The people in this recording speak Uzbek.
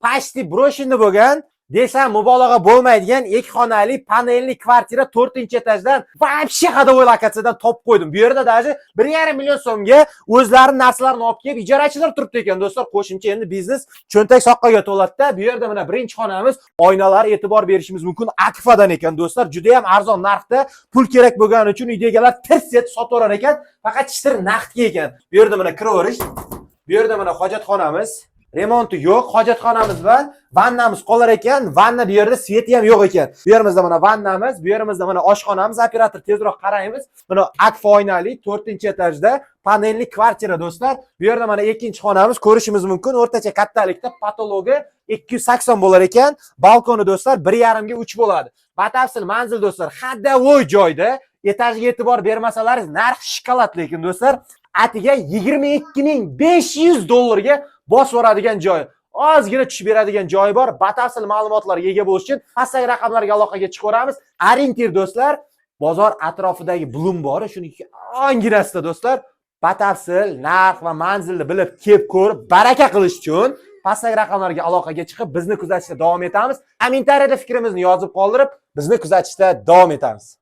pashti broshinni bo'lgan, desam mubolag'a bo'lmaydigan 2 xonali panelli kvartira 4-etajdan вообще ходовой lokatsiyadan topib qo'ydim. Bu yerda даже 1,5 million so'mga o'zlari narsalarini olib kelib ijarachilar turibdi ekan do'stlar. Qo'shimcha endi biznes cho'ntak soqqaga to'ladi-da. Bu yerda mana birinchi xonamiz, oynalar e'tibor berishimiz mumkin Akfadan ekan do'stlar. Juda ham arzon narxda, pul kerak bo'lgani uchun uyda egalar tirset sotaverar ekan, faqat ishtir naqdga ekan. Bu yerda mana kiraverish, bu yerda mana hojatxonamiz. Remonti yo'q, hojatxonamiz va vannamiz qolar ekan. Vanna bu yerda sveti ham yo'q ekan. Bu yerimizda mana vannamiz, bu yerimizda mana oshxonamiz. Operator tezroq qaraymiz. Mana akfa oynali 4-etajda panelli kvartira do'stlar. Bu yerda mana ikkinchi xonamiz ko'rishimiz mumkin. O'rtacha kattalikda patologi 280 bo'lar ekan. Balkoni do'stlar 1,5 ga 3 bo'ladi. Batafsil manzil do'stlar hadavoy joyda. Etajga e'tibor bermasalaringiz narx shokolad lekin do'stlar atiga 22.500 dollarga bosib yuboradigan joy. Ozgina tushib beradigan joyi bor. Batafsil ma'lumotlarga ega bo'lish uchun pastdagi raqamlarga aloqaga chiqaveramiz. Orientir do'stlar, bozor atrofidagi Blum bor, shuning ongirasida do'stlar. Batafsil narx va manzilni bilib kelib ko'rib, baraka qilish uchun pastdagi raqamlarga aloqaga chiqib bizni kuzatishda davom etamiz. Kommentariyada fikrimizni yozib qoldirib, bizni kuzatishda davom etamiz.